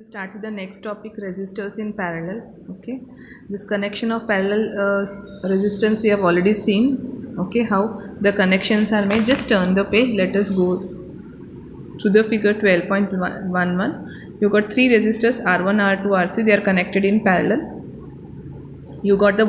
Start with the next topic, resistors in parallel. Okay, this connection of parallel resistance we have already seen. Okay, how the connections are made. Just turn the page. Let us go to the figure 12.11. You got three resistors R1, R2, R3. They are connected in parallel. You got the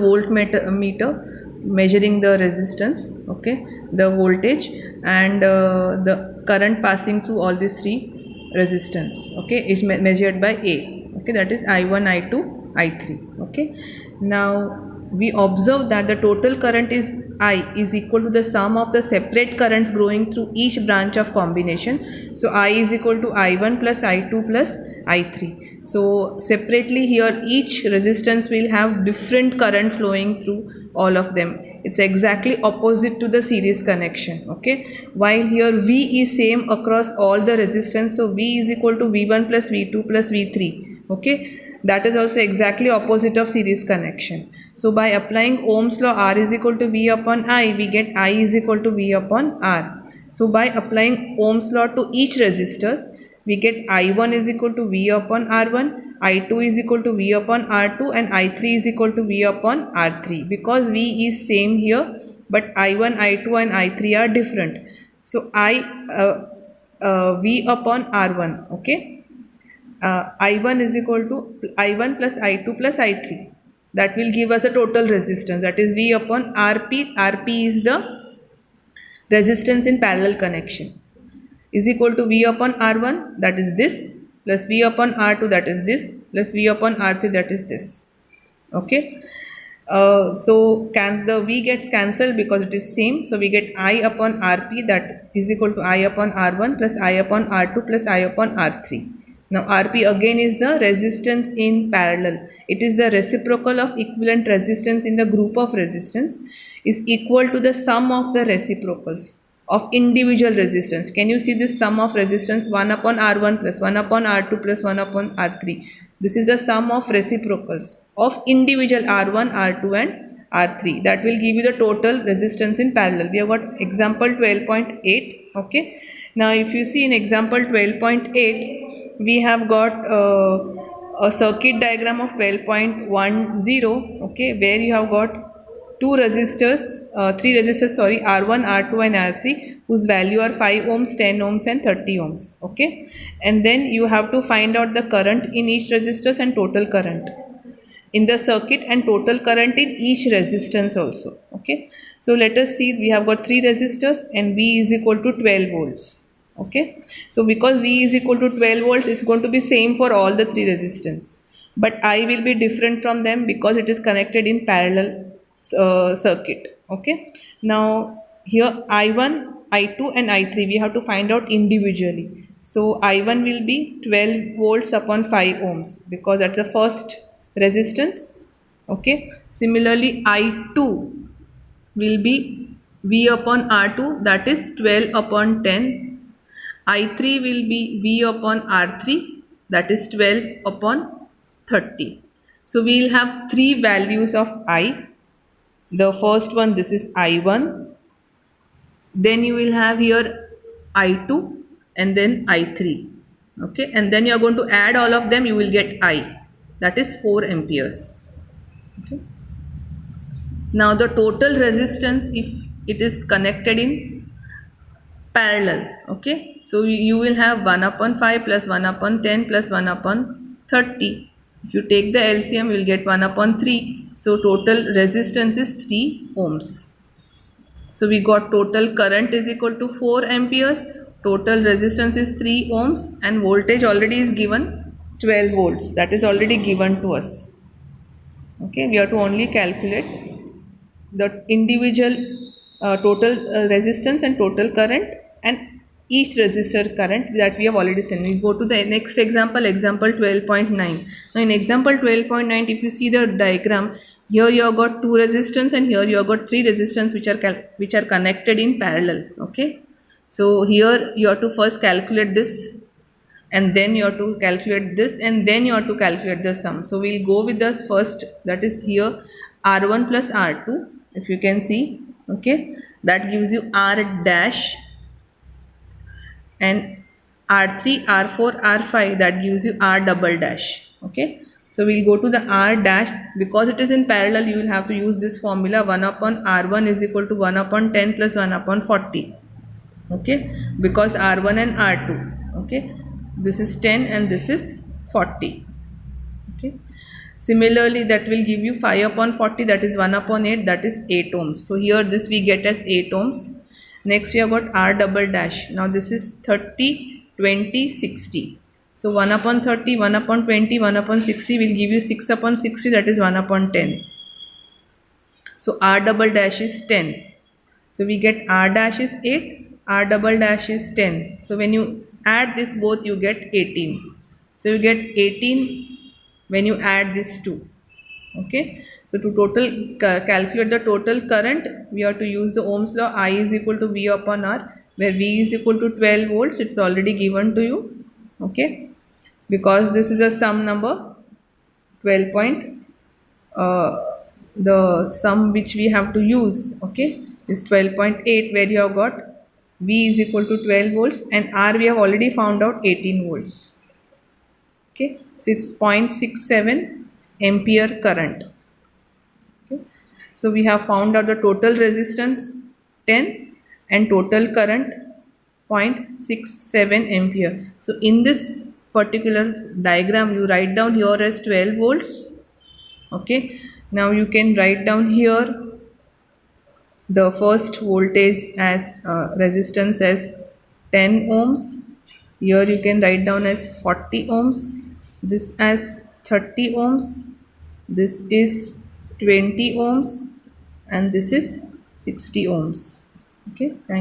meter measuring the resistance. Okay, the voltage and the current passing through all these three resistance. Okay, is measured by A. Okay, that is I1, I2, I3. Okay, now we observe that the total current is I is equal to the sum of the separate currents growing through each branch of combination. So I is equal to I1 plus I2 plus I3. So separately here each resistance will have different current flowing through all of them. It's exactly opposite to the series connection. Okay, while here V is same across all the resistance, so V is equal to V1 plus V2 plus V3. Okay, that is also exactly opposite of series connection. So by applying Ohm's law, R is equal to V upon I, we get I is equal to V upon R. So by applying Ohm's law to each resistors, we get I1 is equal to V upon R1, I2 is equal to V upon R2, and I3 is equal to V upon R3. Because V is same here, but I1, I2 and I3 are different. So V upon R1, okay. I1 is equal to I1 plus I2 plus I3. That will give us a total resistance, that is V upon Rp. Rp is the resistance in parallel connection, is equal to V upon R1, that is this, plus V upon R2, that is this, plus V upon R3, that is this. Okay. So the V gets cancelled because it is same. So we get I upon Rp, that is equal to I upon R1 plus I upon R2 plus I upon R3. Now Rp again is the resistance in parallel. It is the reciprocal of equivalent resistance in the group of resistance is equal to the sum of the reciprocals of individual resistance. Can you see this sum of resistance? 1 upon R1 plus 1 upon R2 plus 1 upon R3. This is the sum of reciprocals of individual R1, R2 and R3. That will give you the total resistance in parallel. We have got example 12.8. Okay. Now if you see in example 12.8, we have got a circuit diagram of 12.10. Okay, where you have got three resistors, sorry, R1, R2 and R3, whose value are 5 ohms, 10 ohms and 30 ohms. Okay, and then you have to find out the current in each resistors and total current in the circuit and total current in each resistance also. Okay, so let us see, we have got three resistors and V is equal to 12 volts. Okay, so because V is equal to 12 volts, it's going to be same for all the three resistance, but I will be different from them because it is connected in parallel circuit. Okay, now here I1, I2 and I3 we have to find out individually. So I1 will be 12 volts upon 5 ohms because that's the first resistance. Okay, similarly I2 will be V upon R2, that is 12 upon 10. I3 will be V upon R3, that is 12 upon 30. So we will have three values of I. The first one, this is I1, then you will have here I2 and then I3. Okay, and then you are going to add all of them, you will get I, that is 4 amperes. Okay. Now the total resistance, if it is connected in parallel, okay, so you will have 1 upon 5 plus 1 upon 10 plus 1 upon 30. If you take the LCM, you will get 1 upon 3. So total resistance is 3 ohms. So we got total current is equal to 4 amperes, total resistance is 3 ohms, and voltage already is given 12 volts. That is already given to us. Okay, we have to only calculate the individual total resistance and total current and each resistor current that we have already seen. We go to the next example, example 12.9. Now in example 12.9, if you see the diagram, here you have got two resistance and here you have got three resistance which are connected in parallel. Okay, so here you have to first calculate this, and then you have to calculate this, and then you have to calculate the sum. So we'll go with this first, that is here R1 plus R2, if you can see. Okay, that gives you R dash, and R3, R4, R5, that gives you R double dash. Okay. So we'll go to the R dash. Because it is in parallel, you will have to use this formula. 1 upon R1 is equal to 1 upon 10 plus 1 upon 40. Okay. Because R1 and R2. Okay. This is 10 and this is 40. Okay. Similarly, that will give you 5 upon 40, that is 1 upon 8, that is 8 ohms. So here this we get as 8 ohms. Next we have got R double dash. Now this is 30, 20, 60. So 1 upon 30, 1 upon 20, 1 upon 60 will give you 6 upon 60, that is 1 upon 10. So R double dash is 10. So we get R dash is 8, R double dash is 10. So when you add this both, you get 18. So you get 18 when you add these two. Okay. So to calculate the total current, we have to use the Ohm's law. I is equal to V upon R, where V is equal to 12 volts. It's already given to you. Okay. Because this is a sum number, 12 point. The sum which we have to use, okay, is 12.8, where you have got V is equal to 12 volts and R we have already found out 18 volts. Okay, so it's 0.67 ampere current. Okay. So we have found out the total resistance 10 and total current 0.67 ampere. So in this particular diagram, you write down here as 12 volts. Okay, now you can write down here the first voltage as resistance as 10 ohms. Here you can write down as 40 ohms, this as 30 ohms, this is 20 ohms, and this is 60 ohms. Okay, thank you.